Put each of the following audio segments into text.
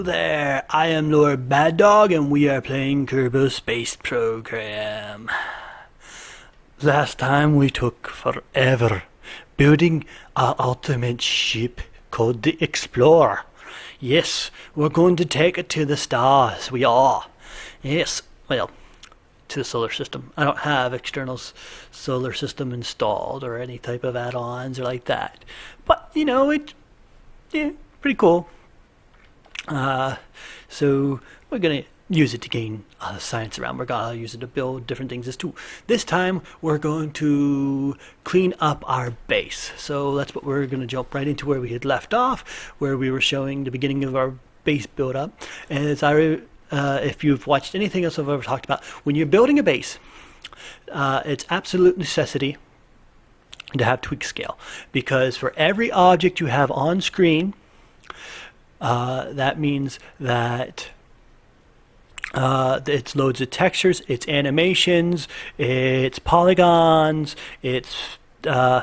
Hello there, I am LordMaddog and we are playing Kerbal Space Program. Last time we took forever building our ultimate ship called the Explorer. Yes, we're going to take it to the stars, we are. Yes, well, to the solar system. I don't have external solar system installed or any type of add-ons or like that. But, you know, yeah, pretty cool. So we're going to use it to gain science around. We're going to use it to build different things too. This time we're going to clean up our base. So that's what we're going to jump right into where we had left off, where we were showing the beginning of our base build up. And as if you've watched anything else I've ever talked about, when you're building a base, it's absolute necessity to have tweak scale, because for every object you have on screen, that means that it's loads of textures, it's animations, it's polygons, it's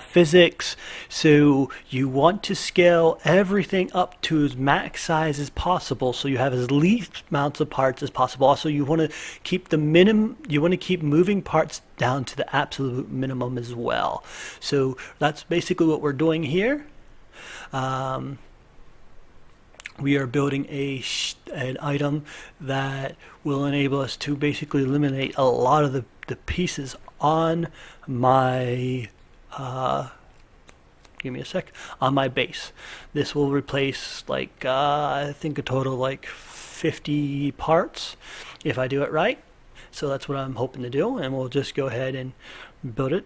physics. So you want to scale everything up to as max size as possible, so you have as least amounts of parts as possible. Also, you want to keep the minimum. You want to keep moving parts down to the absolute minimum as well. So that's basically what we're doing here. We are building an item that will enable us to basically eliminate a lot of the pieces on my give me a sec, on my base. This will replace like I think a total of like 50 parts if I do it right. So that's what I'm hoping to do, and we'll just go ahead and build it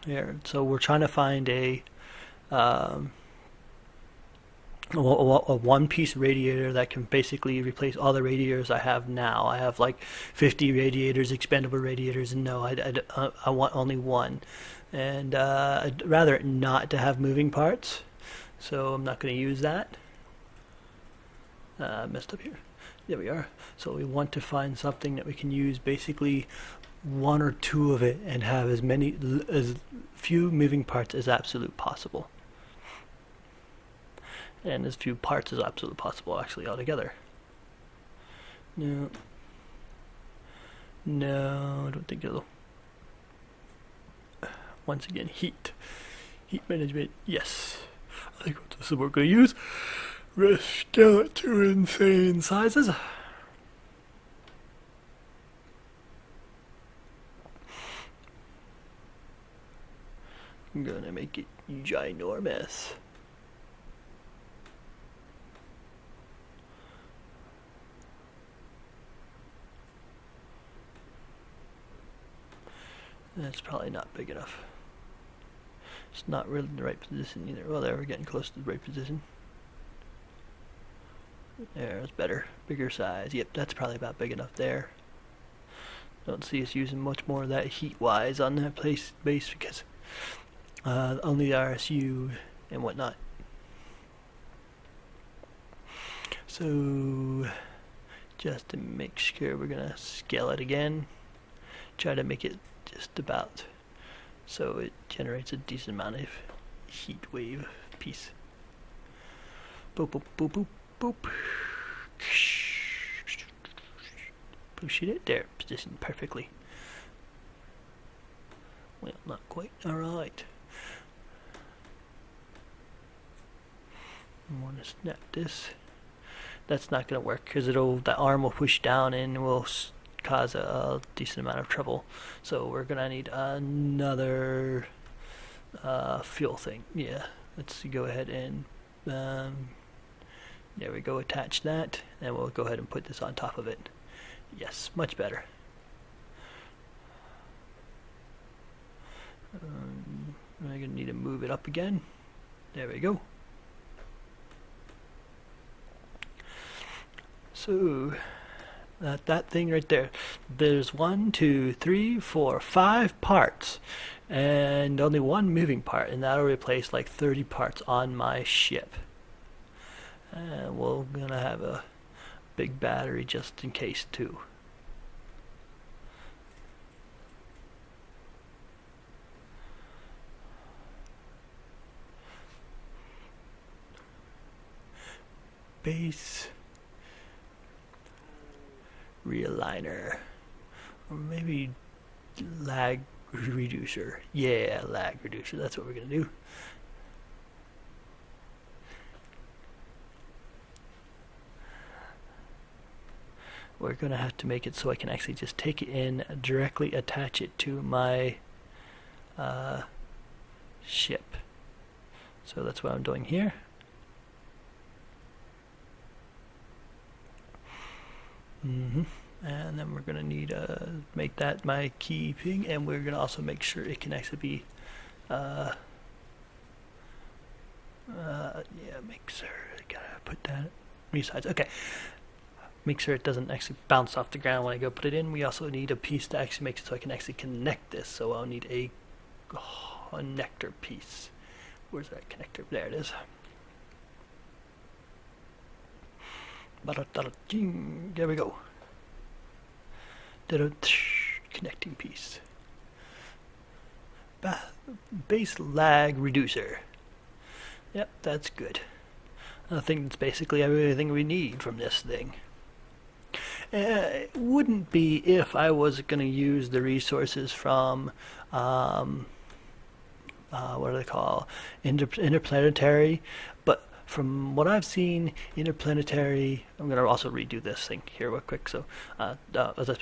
here. So we're trying to find a one-piece radiator that can basically replace all the radiators I have now. I have like 50 radiators, expendable radiators, and no, I want only one. And I'd rather not to have moving parts, so I'm not going to use that. Messed up here. There we are. So we want to find something that we can use basically one or two of it and have as few moving parts as absolutely possible. And as few parts as absolutely possible actually altogether. No, I don't think it'll. Once again, heat management, yes. I think this is what we're going to use. Scale it to insane sizes. I'm gonna make it ginormous. That's probably not big enough. It's not really in the right position either. Well, there, we're getting close to the right position. There, it's better. Bigger size. Yep, that's probably about big enough there. Don't see us using much more of that heat-wise on that base because only the RSU and whatnot. So, just to make sure, we're going to scale it again. Try to make it just about so it generates a decent amount of heat wave piece. Boop boop boop boop boop. Push it there, positioned perfectly. Well, not quite. Alright. I want to snap this. That's not going to work because the arm will push down and will cause a decent amount of trouble. So we're gonna need another fuel thing. Yeah, let's go ahead and there we go, attach that, and we'll go ahead and put this on top of it. Yes, much better. I'm gonna need to move it up again. There we go. So that thing right there, there's 1, 2, 3, 4, 5 parts and only one moving part, and that'll replace like 30 parts on my ship. And we're gonna have a big battery just in case too. base realigner, or maybe lag reducer. Yeah, lag reducer, that's what we're gonna do. We're gonna have to make it so I can actually just take it in, directly attach it to my ship. So that's what I'm doing here. And then we're going to need to make that my key ping, and we're going to also make sure it can actually be yeah, make sure I gotta put that resize. Okay, make sure it doesn't actually bounce off the ground when I go put it in. We also need a piece to actually make it so I can actually connect this, so I'll need a connector piece. Where's that connector? There it is. There we go. Connecting piece. Base lag reducer. Yep, that's good. I think that's basically everything we need from this thing. It wouldn't be if I was going to use the resources from what do they call, interplanetary, but from what I've seen, interplanetary, I'm going to also redo this thing here real quick. So as I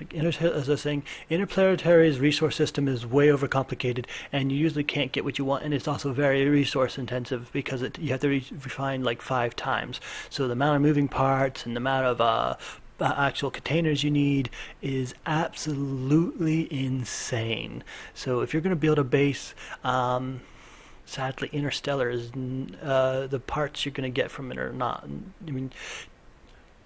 was saying, interplanetary's resource system is way overcomplicated, and you usually can't get what you want, and it's also very resource intensive because you have to refine like 5 times. So the amount of moving parts and the amount of actual containers you need is absolutely insane. So if you're going to build a base, sadly Interstellar is the parts you're going to get from it are not. I mean,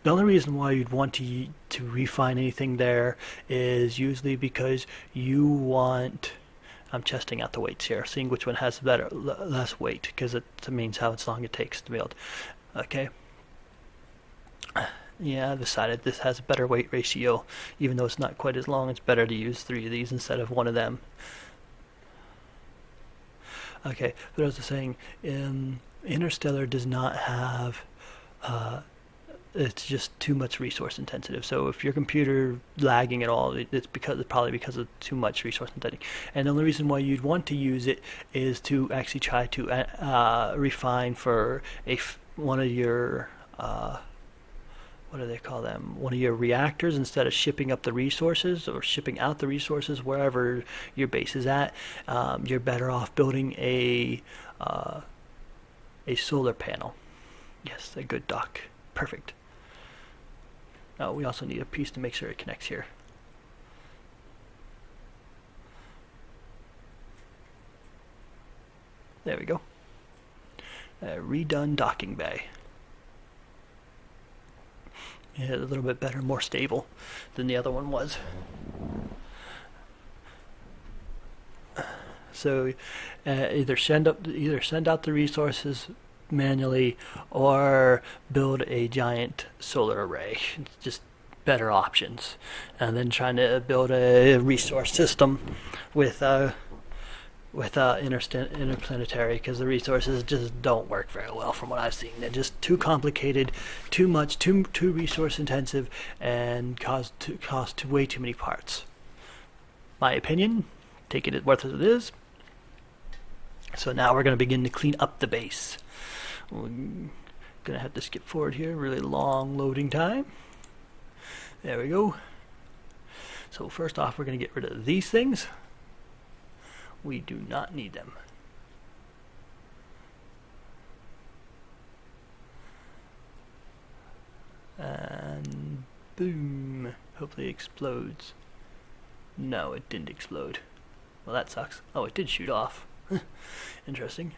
the only reason why you'd want to refine anything there is usually because you want, I'm testing out the weights here, seeing which one has less weight, because it means how long it takes to build. Okay. Yeah, I've decided this has a better weight ratio. Even though it's not quite as long, it's better to use 3 of these instead of 1 of them. Okay, but as I was saying, Interstellar does not have, it's just too much resource intensive. So if your computer lagging at all, it's probably because of too much resource intensity. And the only reason why you'd want to use it is to actually try to refine for one of your what do they call them? One of your reactors, instead of shipping up the resources or shipping out the resources wherever your base is at. You're better off building a solar panel. Yes, a good dock. Perfect. Now we also need a piece to make sure it connects here. There we go. Redone docking bay. Yeah, a little bit better, more stable than the other one was. So either send out the resources manually or build a giant solar array. It's just better options. And then trying to build a resource system with interplanetary, because the resources just don't work very well from what I've seen. They're just too complicated, too much, too resource intensive, and cost way too many parts. My opinion, take it as worth as it is. So now we're going to begin to clean up the base. We're going to have to skip forward here, really long loading time. There we go. So first off, we're going to get rid of these things. We do not need them. And boom. Hopefully it explodes. No, it didn't explode. Well, that sucks. Oh, it did shoot off. Interesting.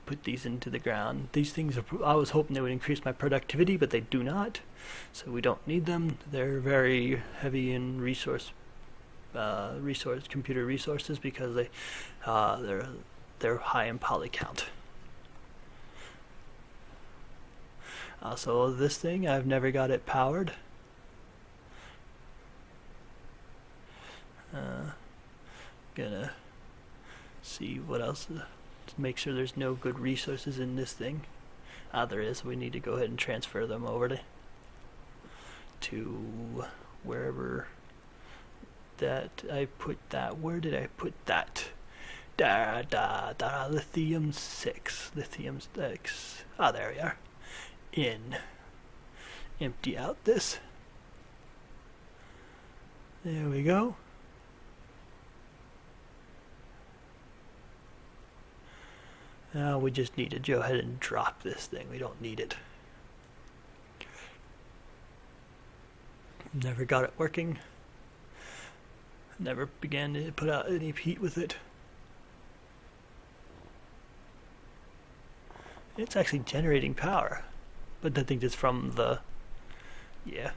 Put these into the ground. These things I was hoping they would increase my productivity, but they do not. So we don't need them. They're very heavy in computer resources, because they're high in poly count. Also, this thing, I've never got it powered. Gonna see what else. to make sure there's no good resources in this thing. There is. We need to go ahead and transfer them over to wherever that I put that. Where did I put that? Lithium 6. Lithium 6. There we are. In. Empty out this. There we go. Now we just need to go ahead and drop this thing. We don't need it. Never got it working. Never began to put out any heat with it. It's actually generating power, but I think it's from the, yeah.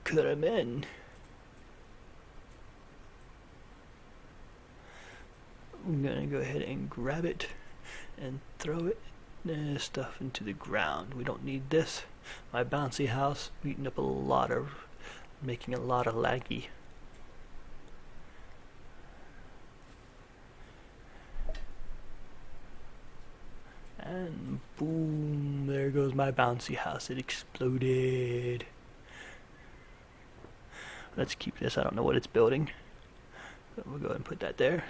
Come in. I'm gonna go ahead and grab it and throw it stuff into the ground. We don't need this. My bouncy house eating up a lot of, making a lot of laggy. And boom, there goes my bouncy house. It exploded. Let's keep this. I don't know what it's building. But we'll go ahead and put that there.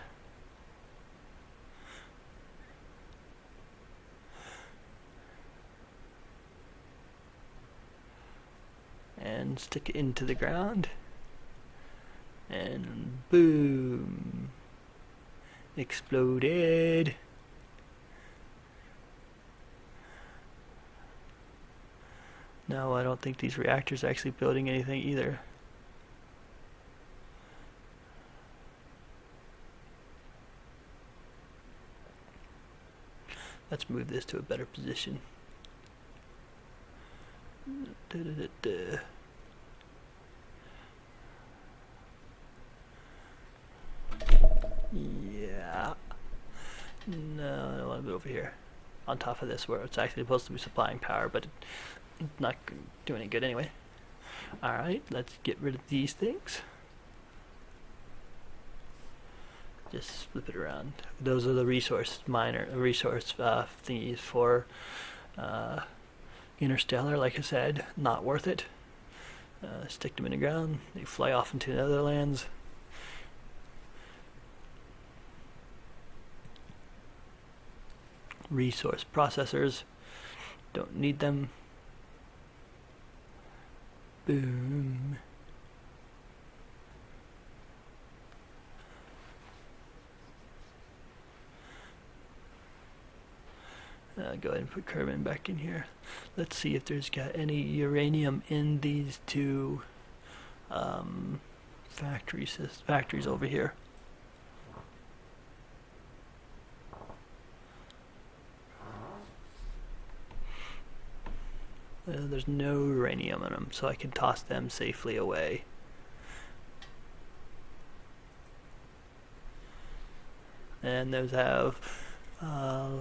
And stick it into the ground. And boom. Exploded. No, I don't think these reactors are actually building anything either. Let's move this to a better position. Yeah. No, I don't want to be over here. On top of this, where it's actually supposed to be supplying power, but it's not doing any good anyway. Alright, let's get rid of these things. Just flip it around. Those are the resource thingies for interstellar. Like I said, not worth it. Stick them in the ground. They fly off into the other lands. Resource processors. Don't need them. Boom. Go ahead and put Kerbal back in here. Let's see if there's got any uranium in these two factories over here. There's no uranium in them, so I can toss them safely away. And those have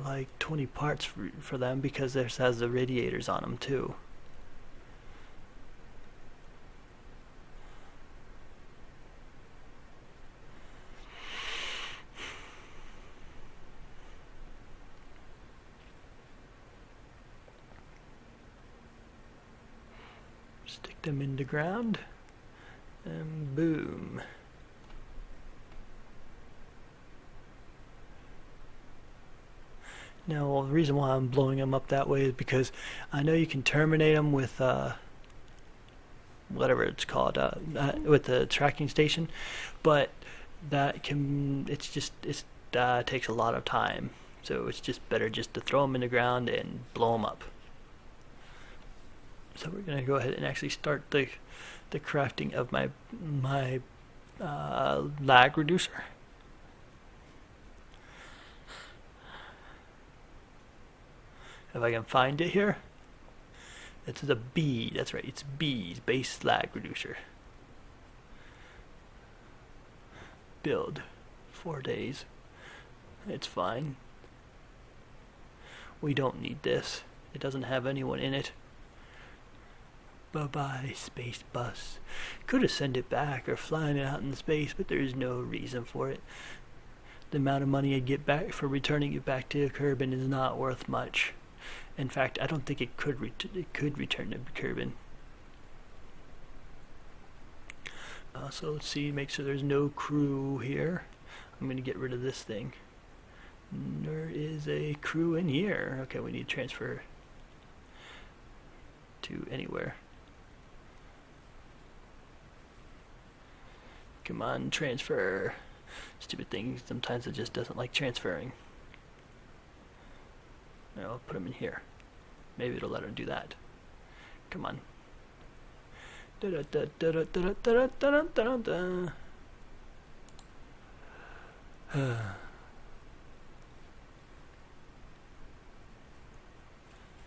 like 20 parts for them because theirs has the radiators on them too. Stick them in the ground and boom. Now, the reason why I'm blowing them up that way is because I know you can terminate them with whatever it's called, with the tracking station, but that can, it takes a lot of time. So it's just better just to throw them in the ground and blow them up. So we're going to go ahead and actually start the crafting of my lag reducer. If I can find it here. It's the B, that's right, it's B's, base lag reducer. Build, 4 days. It's fine. We don't need this. It doesn't have anyone in it. Bye-bye, space bus. Could have sent it back or flying it out in space, but there's no reason for it. The amount of money I'd get back for returning it back to Kerbin is not worth much. In fact, I don't think it could return to Kerbin. So let's see, make sure there's no crew here. I'm going to get rid of this thing. There is a crew in here. Okay, we need to transfer to anywhere. Come on, transfer. Stupid thing, sometimes it just doesn't like transferring. I'll put him in here. Maybe it'll let him do that. Come on.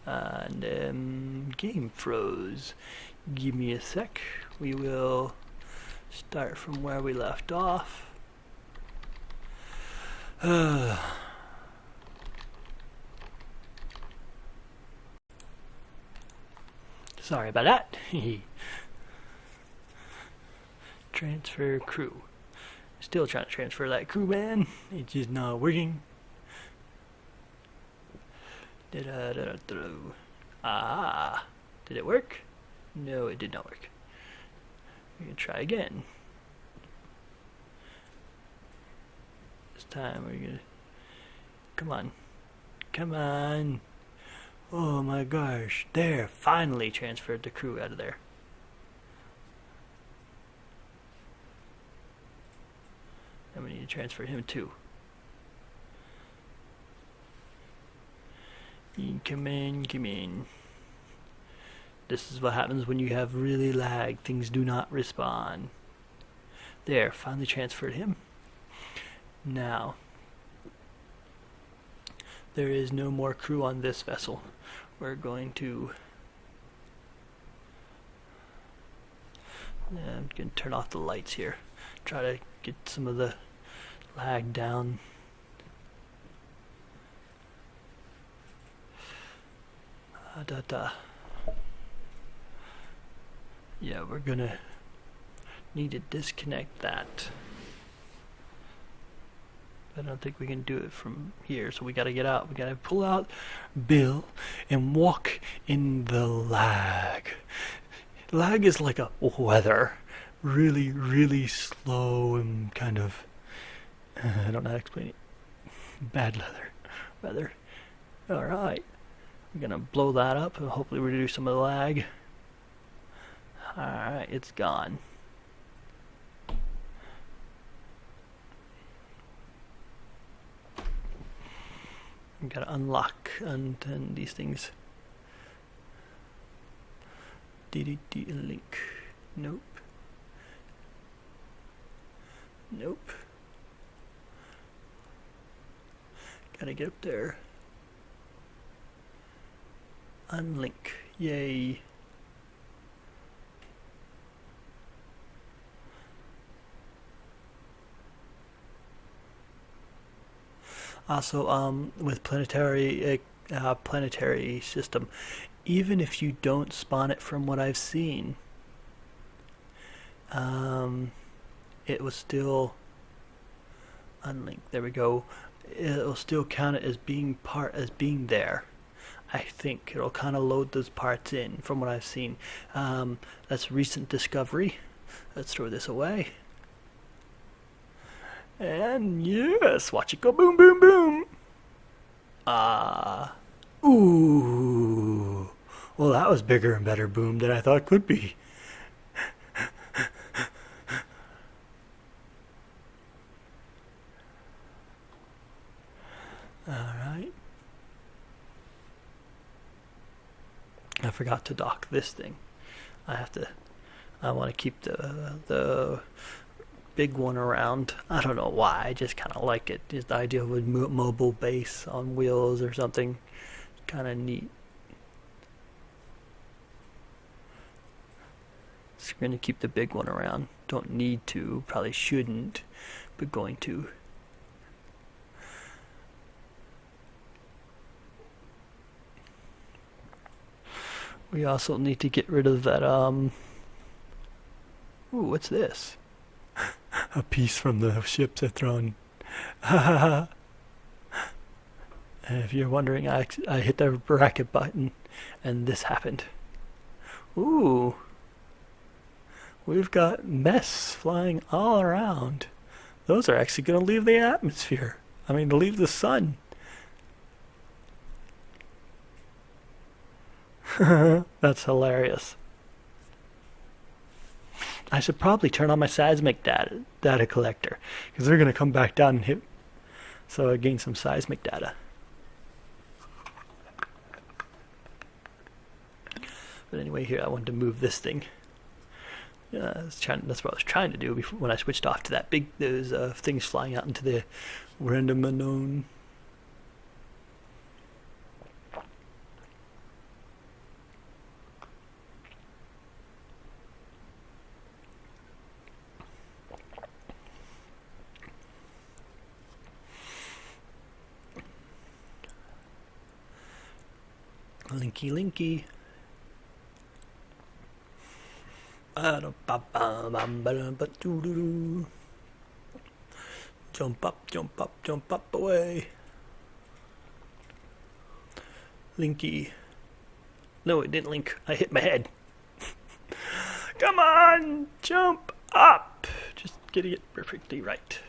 And game froze. Give me a sec. We will start from where we left off. Sorry about that. Transfer crew. Still trying to transfer that crew, man. It's just not working. Ah, did it work? No, it did not work. We're gonna try again. This time we're gonna. Come on. Come on. Oh my gosh. There, finally transferred the crew out of there. And we need to transfer him too. Come in, come in. This is what happens when you have really lag. Things do not respond. There, finally transferred him. Now, there is no more crew on this vessel. We're going to... I'm going to turn off the lights here. Try to get some of the lag down. Yeah, we're gonna need to disconnect that. I don't think we can do it from here, so we gotta get out. We gotta pull out Bill and walk in the lag. Lag is like a weather. Really, really slow and kind of... I don't know how to explain it. Bad weather. Alright. We're gonna blow that up and hopefully reduce some of the lag. Alright, it's gone. We gotta unlock and these things. Link. Nope. Nope. Gotta get up there. Unlink. Yay. Also, with planetary system, even if you don't spawn it from what I've seen, it will still unlink. There we go. It'll still count it as being there. I think it'll kind of load those parts in from what I've seen. That's recent discovery. Let's throw this away. And yes, watch it go boom, boom, boom. Ooh. Well, that was bigger and better boom than I thought it could be. Alright. I forgot to dock this thing. I want to keep the big one around. I don't know why, I just kind of like it. Just the idea of a mobile base on wheels or something. Kind of neat. So we're going to keep the big one around. Don't need to, probably shouldn't, but going to. We also need to get rid of that, ooh, what's this? A piece from the ships are thrown. If you're wondering, I hit the bracket button and this happened. Ooh. We've got mess flying all around. Those are actually going to leave the atmosphere. I mean, to leave the sun. That's hilarious. I should probably turn on my seismic data collector, because they're going to come back down and hit. So I gain some seismic data. But anyway, here I wanted to move this thing. That's what I was trying to do before, when I switched off to that those things flying out into the random unknown. Linky linky. Jump up, jump up, jump up away. Linky. No, it didn't link. I hit my head. Come on, jump up. Just getting it perfectly right.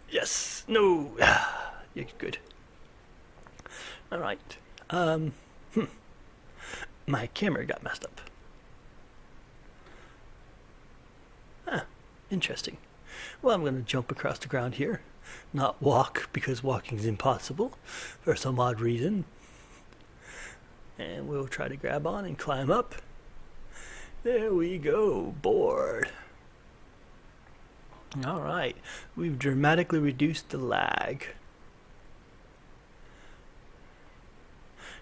Yes. No. You're good. All right. My camera got messed up. Interesting. Well, I'm going to jump across the ground here. Not walk, because walking is impossible for some odd reason. And we'll try to grab on and climb up. There we go. Board. Alright. We've dramatically reduced the lag.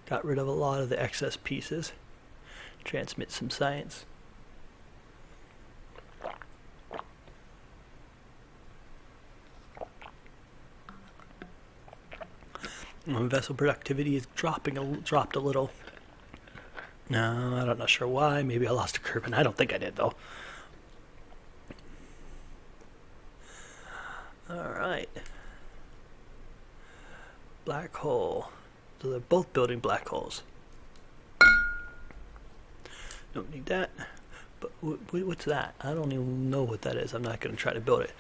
Got rid of a lot of the excess pieces. Transmit some science. Vessel productivity is dropped a little. No, I'm not sure why. Maybe I lost a curve, and I don't think I did, though. Alright. Black hole. So they're both building black holes. Don't need that. But what's that? I don't even know what that is. I'm not going to try to build it.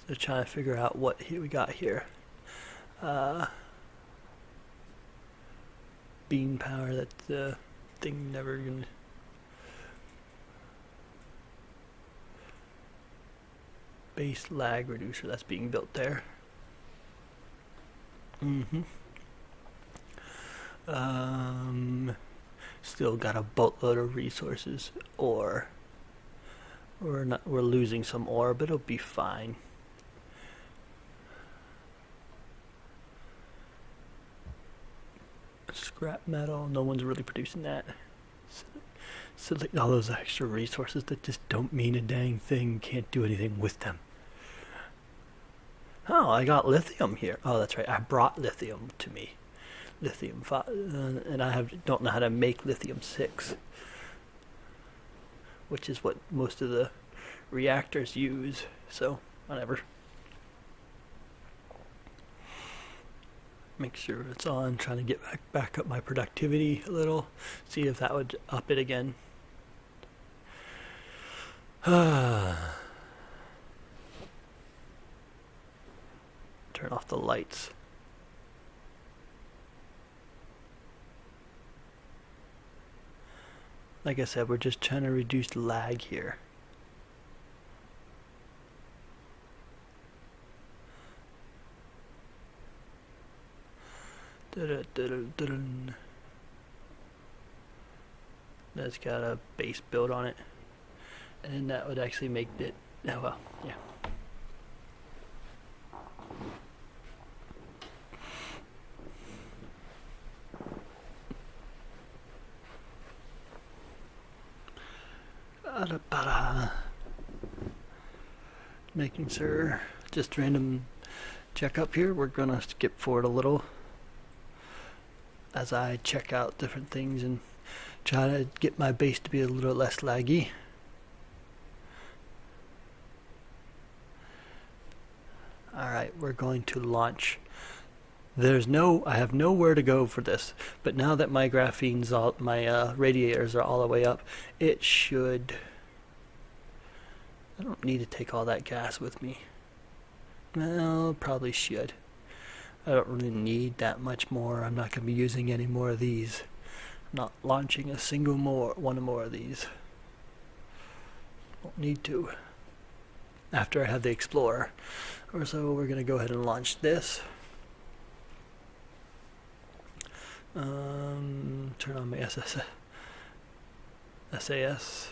So trying to figure out what we got here. Beam power, that the thing never gonna. Base lag reducer, that's being built there. Still got a boatload of resources, or we're losing some ore, but it'll be fine. Scrap metal, no one's really producing that. So like all those extra resources that just don't mean a dang thing, can't do anything with them. Oh, I got lithium here. Oh, that's right, I brought lithium to me. Lithium 5, and I don't know how to make lithium 6, which is what most of the reactors use, so whatever. Make sure it's on, trying to get back up my productivity a little, see if that would up it again. Turn off the lights. Like I said, we're just trying to reduce lag here. That's got a base build on it, and that would actually make it. Oh well, yeah. Making sure, just random check up here. We're gonna skip forward a little. as I check out different things and try to get my base to be a little less laggy. Alright, we're going to launch. I have nowhere to go for this, but now that my my radiators are all the way up, it should. I don't need to take all that gas with me. Well, probably should. I don't really need that much more. I'm not going to be using any more of these. I'm not launching a single one more of these. Don't need to. After I have the Explorer. So we're going to go ahead and launch this. Turn on my SAS,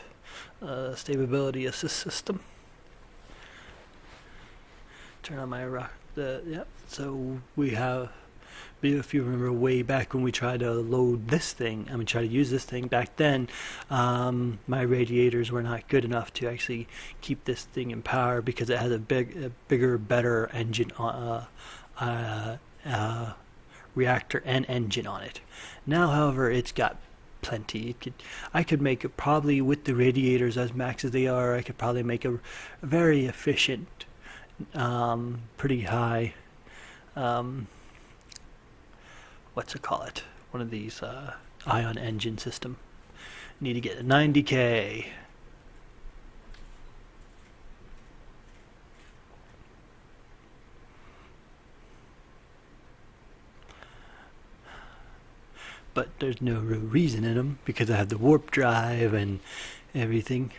Stability Assist System. Turn on my yep. So we have, if you remember way back when we tried to load this thing, try to use this thing back then, my radiators were not good enough to actually keep this thing in power because it has a bigger, better engine reactor and engine on it. Now, however, it's got plenty. I could make it probably with the radiators as max as they are. I could probably make a very efficient, pretty high, what's it call it? One of these ion engine system. Need to get a 90K. But there's no real reason in them because I have the warp drive and everything.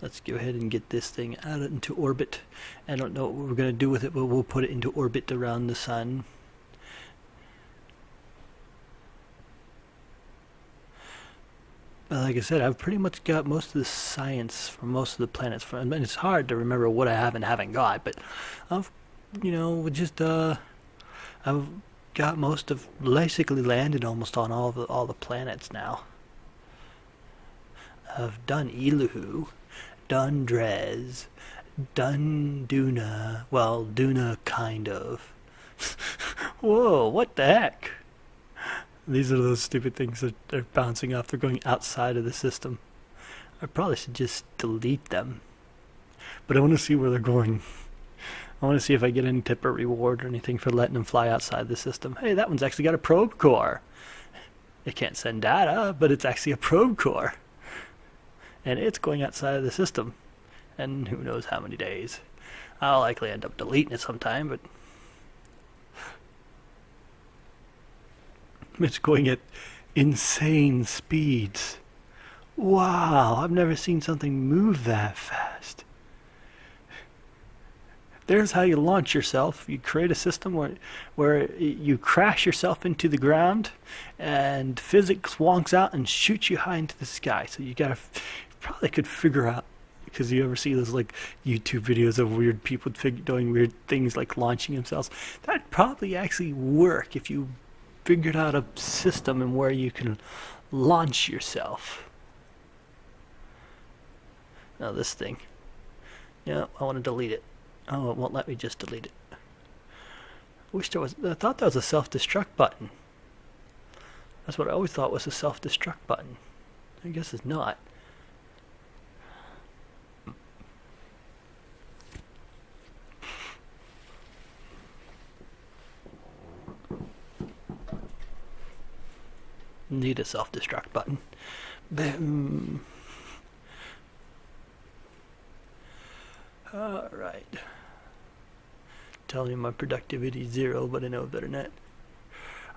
Let's go ahead and get this thing out into orbit. I don't know what we're going to do with it, but we'll put it into orbit around the sun. But like I said, I've pretty much got most of the science for most of the planets. And it's hard to remember what I have and haven't got, but I've, I've got most of, basically landed almost on all the planets now. I've done Eluhu, done Drez, done Duna. Well, Duna kind of. Whoa, what the heck? These are those stupid things that are bouncing off. They're going outside of the system. I probably should just delete them. But I want to see where they're going. I want to see if I get any type of reward or anything for letting them fly outside the system. Hey, that one's actually got a probe core. It can't send data, but it's actually a probe core. And it's going outside of the system. And who knows how many days. I'll likely end up deleting it sometime, but it's going at insane speeds. Wow, I've never seen something move that fast. There's how you launch yourself. You create a system where you crash yourself into the ground and physics wonks out and shoots you high into the sky. So you probably could figure out, because you ever see those like YouTube videos of weird people doing weird things like launching themselves. That'd probably actually work if you figured out a system and where you can launch yourself. Now this thing. Yeah, I want to delete it. Oh, it won't let me just delete it. I thought that was a self-destruct button. That's what I always thought was a self-destruct button. I guess it's not. Need a self-destruct button. Boom. Alright. Telling you my productivity is 0, but I know better than that.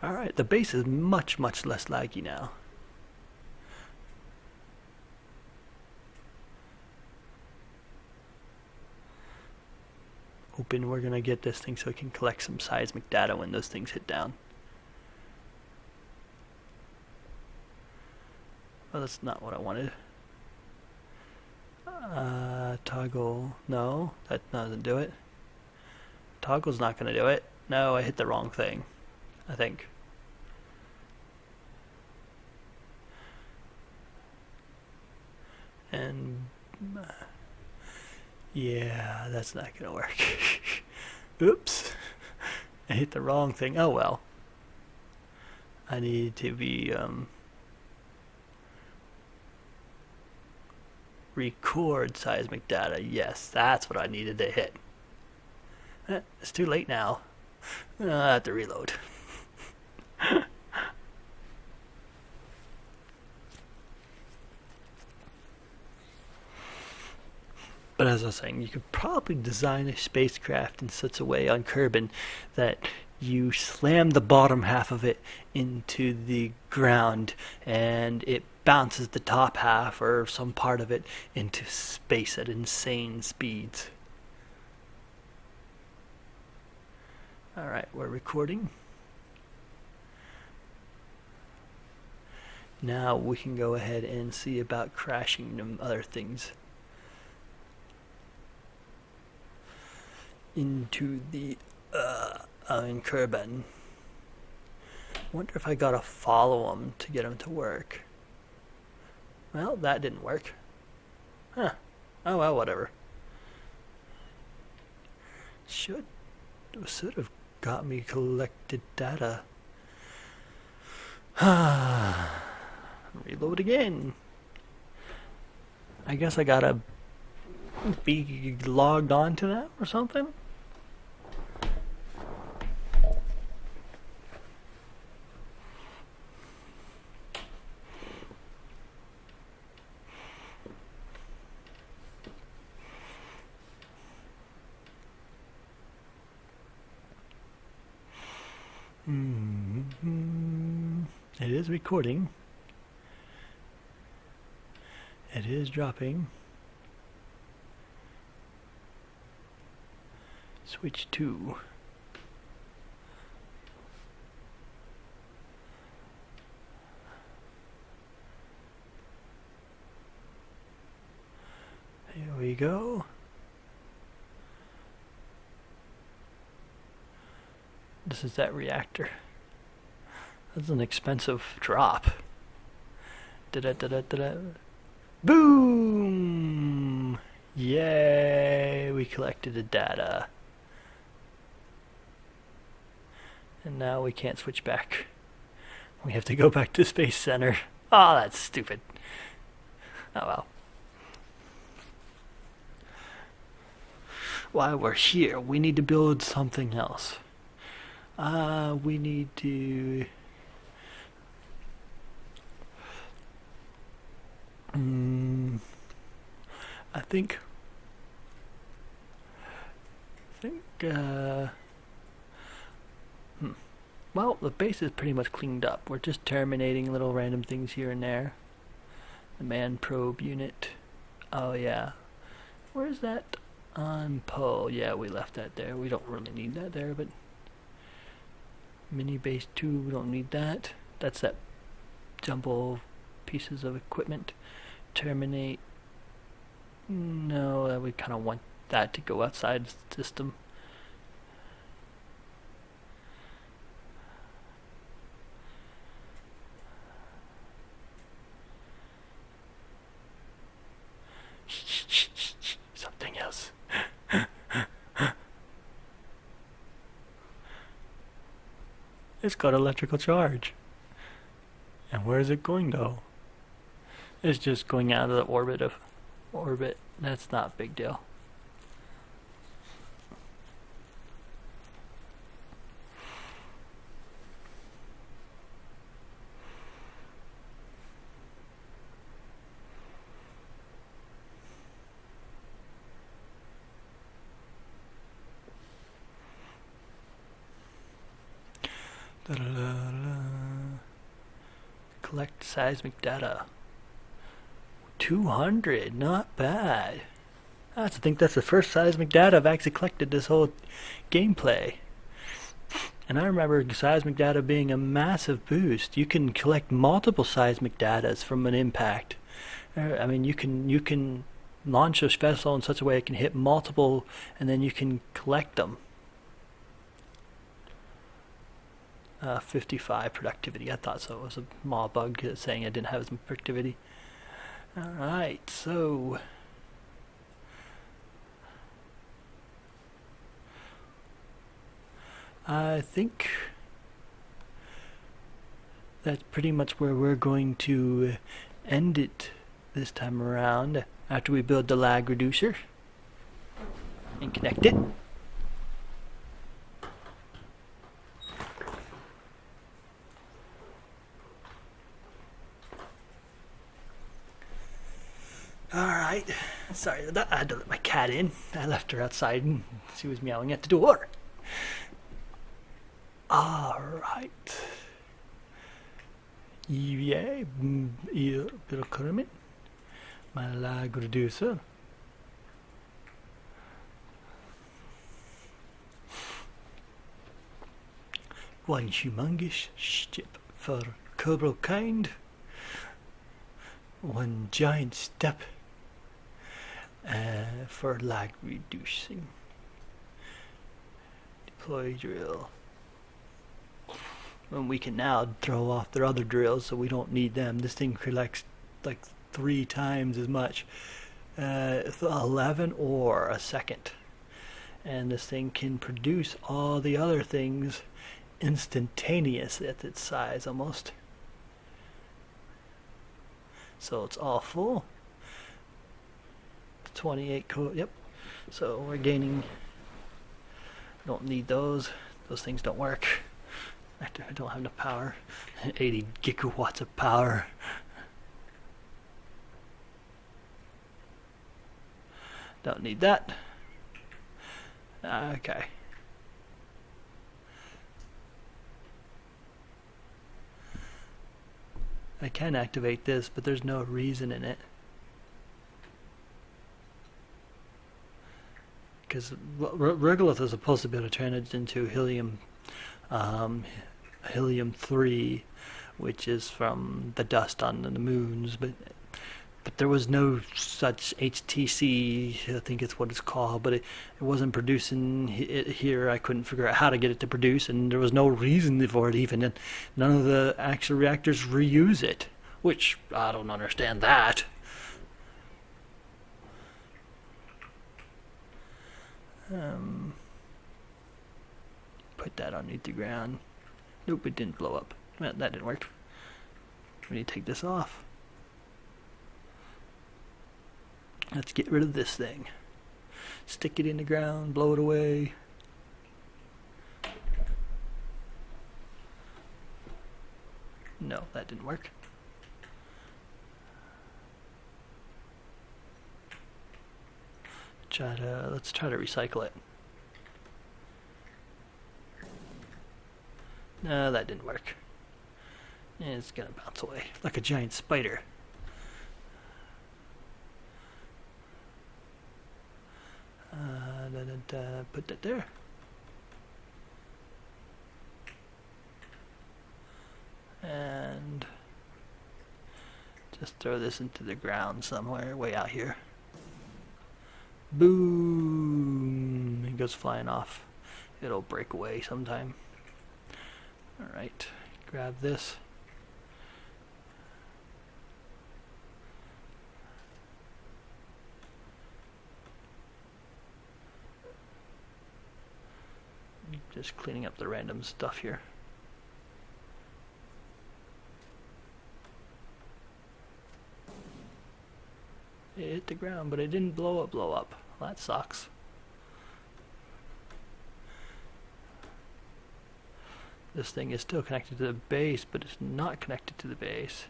Alright, the base is much, much less laggy now. Open, we're gonna get this thing so it can collect some seismic data when those things hit down. Well, that's not what I wanted. Toggle. No, that doesn't do it. Toggle's not going to do it. No, I hit the wrong thing, I think. And yeah, that's not going to work. Oops. I hit the wrong thing. Oh well. I need to be record seismic data. Yes, that's what I needed to hit. It's too late now. I have to reload. But as I was saying, you could probably design a spacecraft in such a way on Kerbin that you slam the bottom half of it into the ground and it bounces the top half or some part of it into space at insane speeds. Alright, we're recording. Now we can go ahead and see about crashing them other things into the in Kerbin. Wonder if I gotta follow them to get them to work. Well, that didn't work. Huh. Oh well, whatever. Should have got me collected data. Reload again. I guess I gotta be logged on to that or something. It is recording. It is dropping. Switch 2. Here we go. This is that reactor. That's an expensive drop. Da-da-da-da-da-da. Boom! Yay! We collected the data. And now we can't switch back. We have to go back to Space Center. Oh, that's stupid. Oh well. While we're here, we need to build something else. We need to... I think well, the base is pretty much cleaned up. We're just terminating little random things here and there. The man probe unit. Oh yeah. Where's that on pole? Yeah, we left that there. We don't really need that there, but mini base 2, we don't need that. That's that jumble pieces of equipment. Terminate. No, we kind of want that to go outside the system. Something else. It's got electrical charge. And where is it going though? It's just going out of the orbit. That's not a big deal. Collect seismic data. 200, not bad. I think that's the first seismic data I've actually collected this whole gameplay. And I remember seismic data being a massive boost. You can collect multiple seismic datas from an impact. I mean, you can launch a vessel in such a way it can hit multiple, and then you can collect them. 55 productivity. I thought so. It was a small bug saying I didn't have as much productivity. Alright, so I think that's pretty much where we're going to end it this time around, after we build the lag reducer and connect it. Alright, sorry about that. I had to let my cat in. I left her outside and she was meowing at the door. Alright. EVA, BetterCrewAssignment, my lag reducer. One humongous step for Kerbal kind. One giant step for lag reducing. Deploy drill. And we can now throw off their other drills, so we don't need them. This thing collects like 3 times as much, 11 ore a second, and this thing can produce all the other things instantaneous at its size almost. So it's all full. 28 code. Yep. So we're gaining. Don't need those. Those things don't work. I don't have enough power. 80 gigawatts of power. Don't need that. Okay. I can activate this, but there's no reason in it. Because Regolith is supposed to be able to turn it into helium-3, which is from the dust on the moons, but there was no such HTC, I think it's what it's called, but it wasn't producing it here. I couldn't figure out how to get it to produce, and there was no reason for it even, and none of the actual reactors reuse it, which I don't understand that. Put that underneath the ground. Nope, it didn't blow up. Well, that didn't work. We need to take this off. Let's get rid of this thing. Stick it in the ground, blow it away. No, that didn't work. Let's try to recycle it. No, that didn't work. It's gonna bounce away like a giant spider. Put that there. And just throw this into the ground somewhere way out here. Boom! It goes flying off. It'll break away sometime. Alright, grab this. Just cleaning up the random stuff here. It hit the ground, but it didn't blow up. Well, that sucks. This thing is still connected to the base, but it's not connected to the base.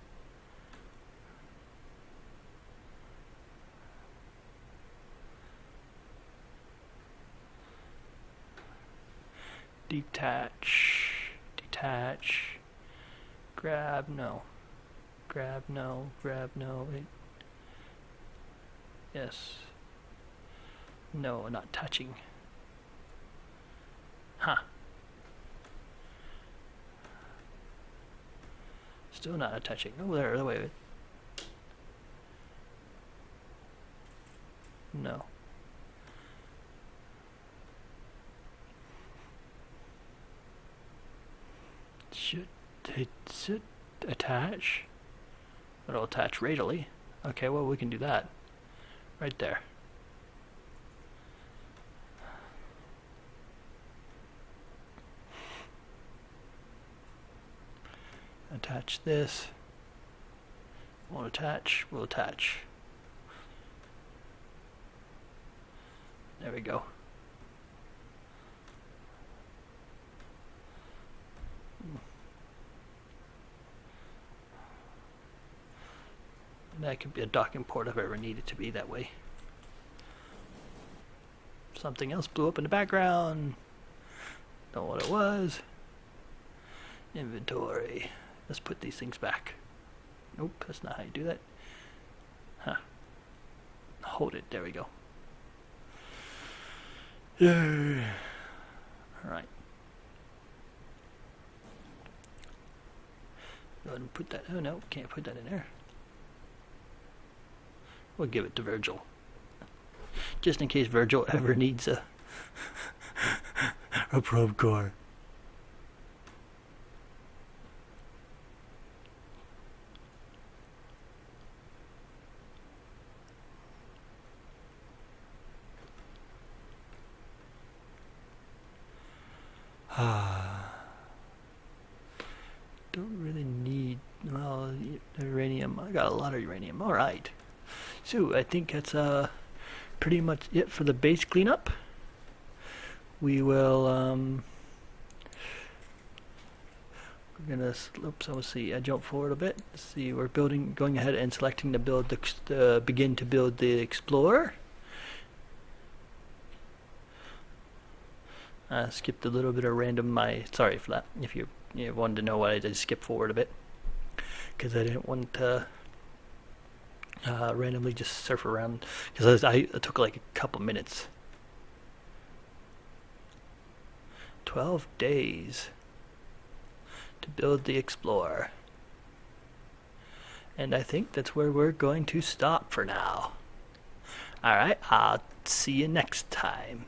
Detach, grab, no, yes, no, not touching, still not touching, oh there, wait, no. Should attach? It'll attach radially. Okay, well we can do that. Right there. attach this. Won't attach, will attach. There we go. That could be a docking port if I ever need it to be that way. Something else blew up in the background. Don't know what it was. Inventory. Let's put these things back. Nope, that's not how you do that. Huh. Hold it. There we go. Alright. Go ahead and put that. Oh no, can't put that in there. We'll give it to Virgil. Just in case Virgil ever needs a probe core. Don't really need, well, uranium. I got a lot of uranium. All right. So I think that's pretty much it for the base cleanup. We will we're gonna oops. Let's see. I jump forward a bit. Let's see. We're going ahead and selecting to build begin to build the Explorer. I skipped a little bit of random. Sorry for that. If you wanted to know why I did skip forward a bit, because I didn't want to randomly just surf around, because it took like a couple minutes. 12 days to build the Explorer, and I think that's where we're going to stop for now. Alright, I'll see you next time.